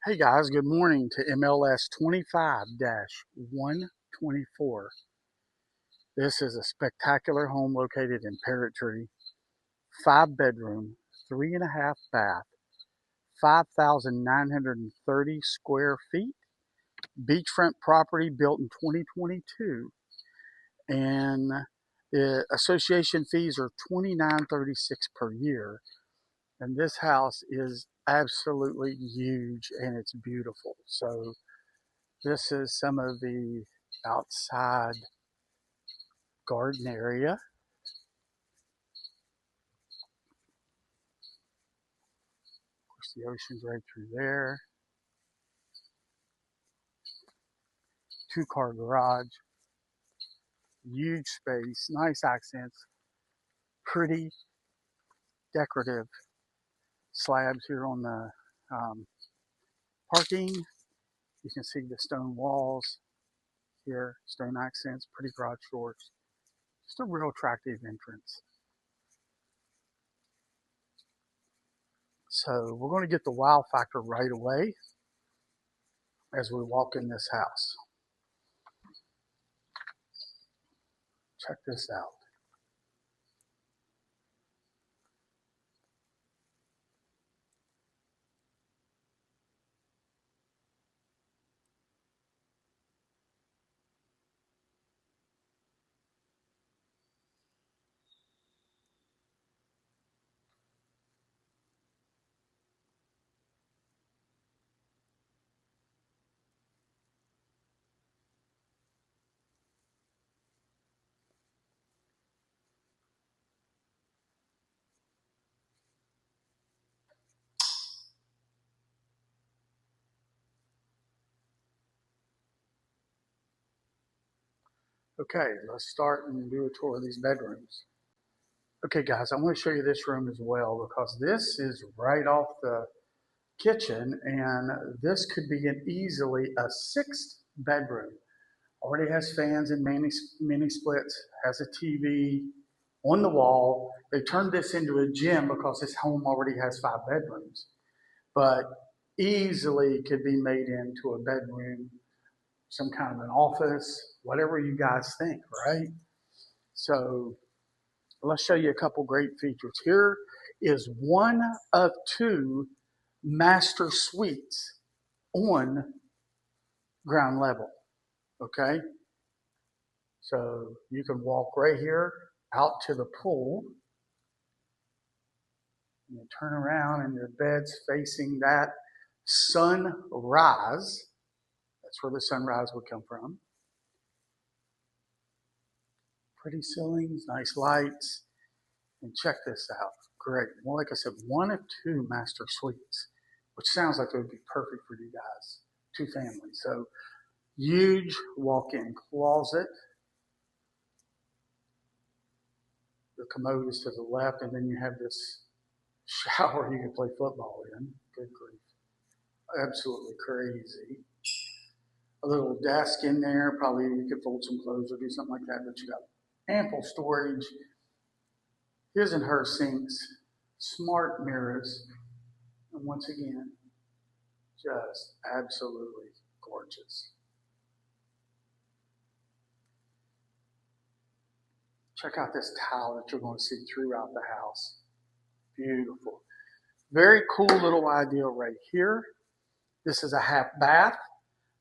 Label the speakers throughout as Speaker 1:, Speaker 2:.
Speaker 1: Hey guys, good morning to MLS 25-124. This is a spectacular home located in Parrot Tree, 5 bedroom, 3.5 bath, 5,930 square feet, beachfront property built in 2022, and the association fees are $29.36 per year. And this house is absolutely huge and it's beautiful. So this is some of the outside garden area. Of course, the ocean's right through there. 2-car garage. Huge space. Nice accents. Pretty decorative slabs here on the parking. You can see the stone walls here. Stone accents. Pretty garage doors. Just a real attractive entrance. So we're going to get the wow factor right away as we walk in this house. Check this out. Okay, let's start and do a tour of these bedrooms. Okay guys, I want to show you this room as well because this is right off the kitchen and this could be easily a 6th bedroom. Already has fans and mini splits, has a TV on the wall. They turned this into a gym because this home already has 5 bedrooms, but easily could be made into a bedroom, some kind of an office, whatever you guys think, right? So let's show you a couple great features. Here is one of 2 master suites on ground level. Okay, so you can walk right here out to the pool. And you turn around and your bed's facing that sunrise. That's where the sunrise would come from. Pretty ceilings, nice lights. And check this out. Great. Well, like I said, one of 2 master suites, which sounds like it would be perfect for you guys, 2 families. So huge walk-in closet. The commode is to the left, and then you have this shower you can play football in. Good grief. Absolutely crazy. A little desk in there. Probably you could fold some clothes or do something like that, but you got ample storage. His and her sinks. Smart mirrors. And once again, just absolutely gorgeous. Check out this tile that you're going to see throughout the house. Beautiful. Very cool little idea right here. This is a half bath,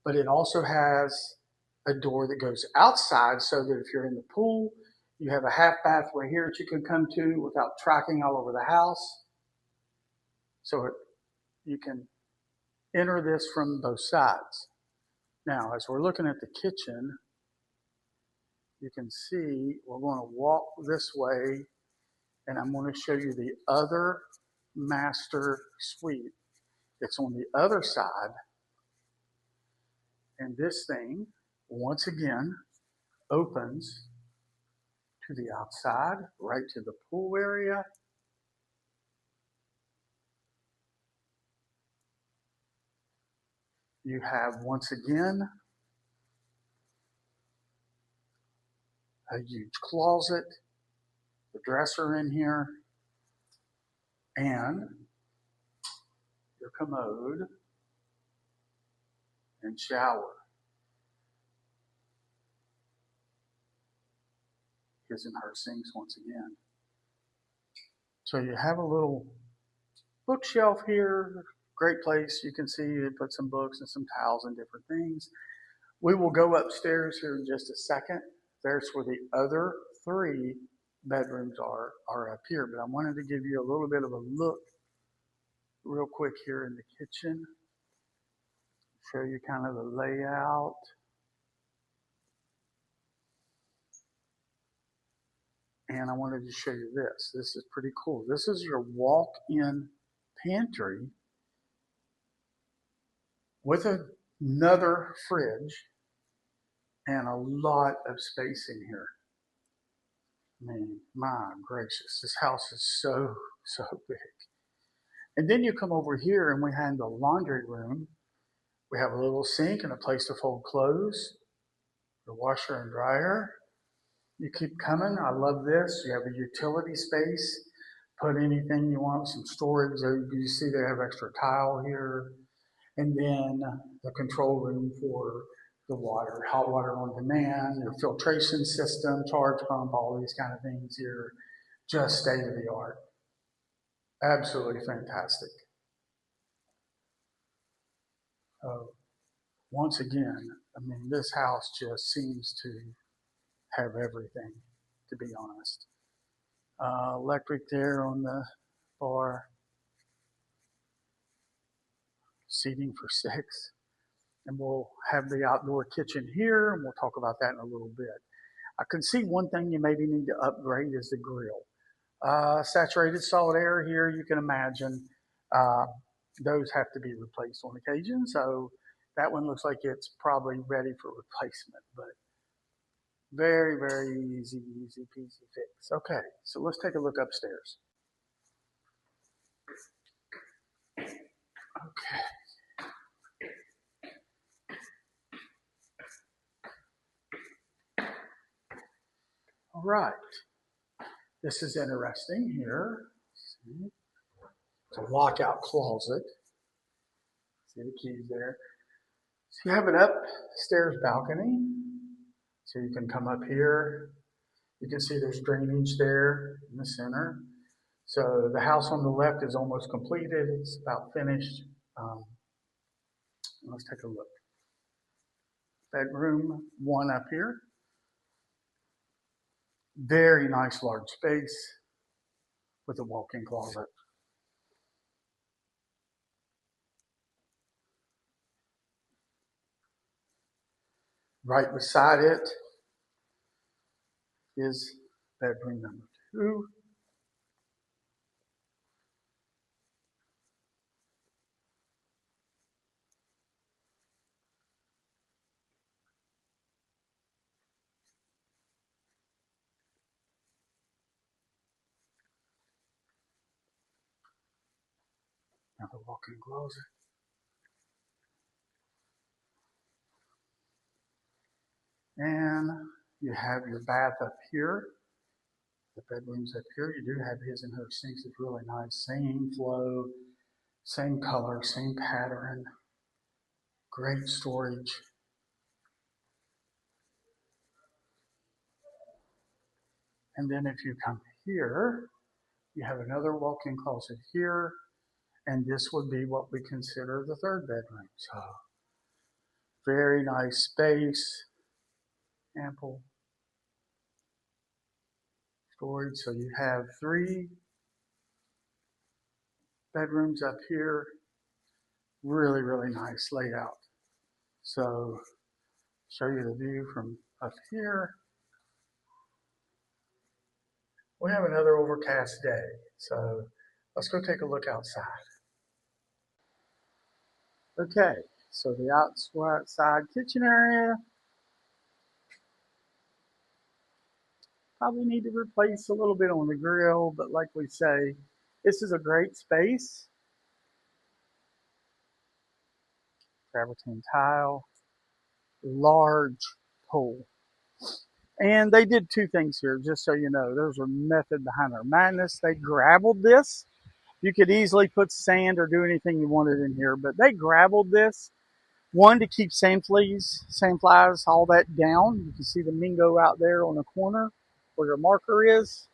Speaker 1: but it also has a door that goes outside so that if you're in the pool, you have a half bath right here that you can come to without tracking all over the house. So you can enter this from both sides. Now, as we're looking at the kitchen, you can see we're going to walk this way, and I'm going to show you the other master suite. It's on the other side, and this thing, once again, opens to the outside, right to the pool area. You have, once again, a huge closet, the dresser in here, and your commode and shower. His and her sinks once again. So you have a little bookshelf here. Great place. You can see you put some books and some towels and different things. We will go upstairs here in just a second. There's where the other 3 bedrooms are up here. But I wanted to give you a little bit of a look real quick here in the kitchen. Show you kind of the layout. And I wanted to show you this. This is pretty cool. This is your walk-in pantry with another fridge and a lot of space in here. I mean, my gracious, this house is so big. And then you come over here and we have the laundry room. We have a little sink and a place to fold clothes, the washer and dryer. You keep coming. I love this. You have a utility space. Put anything you want, some storage. You see they have extra tile here. And then the control room for the water, hot water on demand, your filtration system, charge pump, all these kind of things here. Just state of the art. Absolutely fantastic. Once again, I mean, this house just seems to have everything, to be honest. Electric there on the bar. Seating for 6. And we'll have the outdoor kitchen here, and we'll talk about that in a little bit. I can see one thing you maybe need to upgrade is the grill. Saturated solid air here, you can imagine. Those have to be replaced on occasion, so that one looks like it's probably ready for replacement, but very, very easy peasy fix. Okay, so let's take a look upstairs. Okay. All right. This is interesting here. See? It's a lockout closet. See the keys there. So you have an upstairs balcony. So you can come up here. You can see there's drainage there in the center. So the house on the left is almost completed. It's about finished. Let's take a look. Bedroom 1 up here. Very nice large space with a walk-in closet. Right beside it is bedroom number 2. Another walk-in closet. And you have your bath up here. The bedroom's up here. You do have his and her sinks. It's really nice. Same flow, same color, same pattern. Great storage. And then if you come here, you have another walk-in closet here. And this would be what we consider the 3rd bedroom. So very nice space, ample storage. So you have 3 bedrooms up here. Really, really nice layout. So show you the view from up here. We have another overcast day. So let's go take a look outside. Okay, so the outside kitchen area. Probably need to replace a little bit on the grill, but like we say, this is a great space. Travertine tile, large pool. And they did 2 things here, just so you know. There's a method behind their madness. They gravelled this. You could easily put sand or do anything you wanted in here, but they gravelled this One, to keep sandflies, all that down. You can see the mingo out there on the corner where your marker is.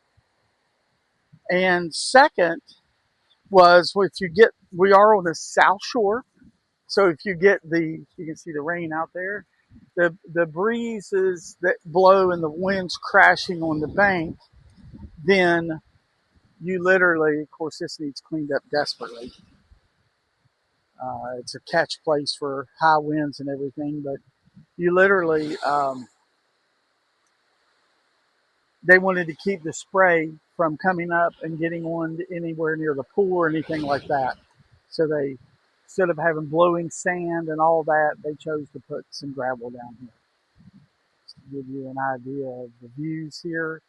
Speaker 1: And second was we are on the south shore. So if you get you can see the rain out there, the breezes that blow and the winds crashing on the bank, then you literally, of course, this needs cleaned up desperately. It's a catch place for high winds and everything, but you literally, they wanted to keep the spray from coming up and getting on anywhere near the pool or anything like that. So they, instead of having blowing sand and all that, they chose to put some gravel down here. Just to give you an idea of the views here,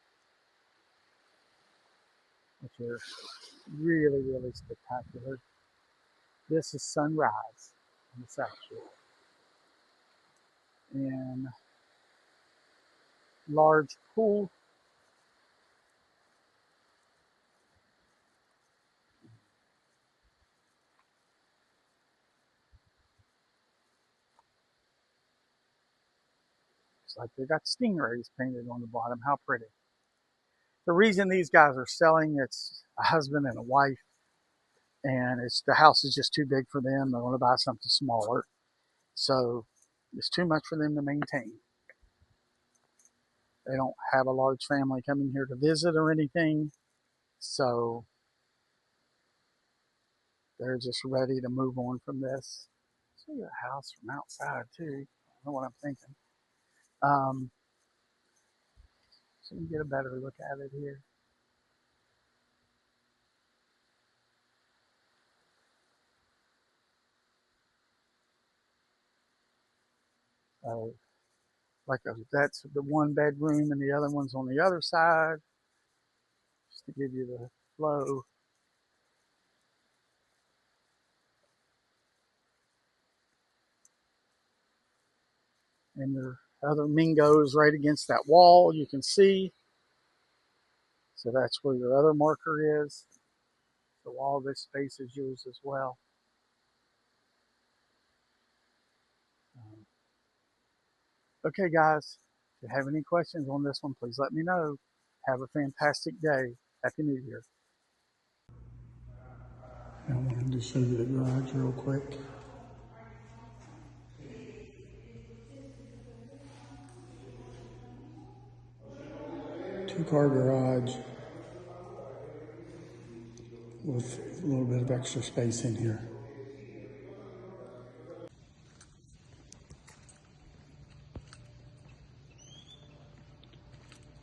Speaker 1: which are really, really spectacular. This is sunrise on the South Shore. And large pool. It's like they got stingrays painted on the bottom. How pretty. The reason these guys are selling, it's a husband and a wife, and the house is just too big for them. They want to buy something smaller. So it's too much for them to maintain. They don't have a large family coming here to visit or anything. So they're just ready to move on from this. See the house from outside too. I know what I'm thinking. So you can get a better look at it here. That's the one bedroom, and the other one's on the other side. Just to give you the flow. And your other Mingo's right against that wall, you can see. So that's where your other marker is. So all this space is yours as well. Okay, guys, if you have any questions on this one, please let me know. Have a fantastic day. Happy New Year. I wanted to show you the garage real quick. Two-car garage with a little bit of extra space in here.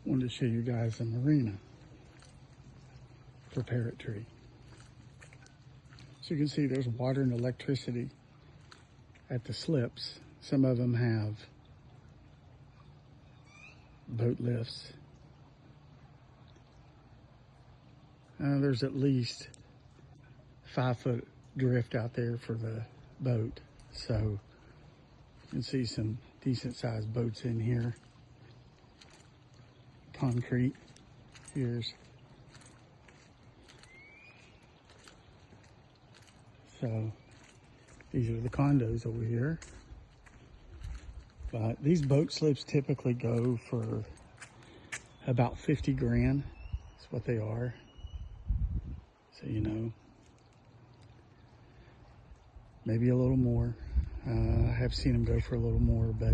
Speaker 1: Wanted to show you guys the marina for Parrot Tree. So you can see there's water and electricity at the slips. Some of them have boat lifts. There's at least 5-foot drift out there for the boat. So you can see some decent sized boats in here. Concrete. Here's. So these are the condos over here. But these boat slips typically go for about 50 grand. That's what they are. So, you know, maybe a little more. I have seen them go for a little more, but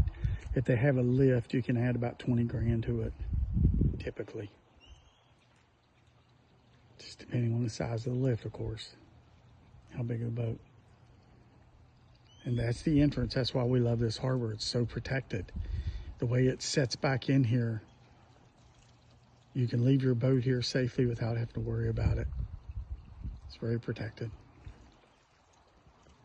Speaker 1: if they have a lift, you can add about 20 grand to it, typically. Just depending on the size of the lift, of course. How big of the boat. And that's the entrance. That's why we love this harbor. It's so protected. The way it sets back in here, you can leave your boat here safely without having to worry about it. It's very protected.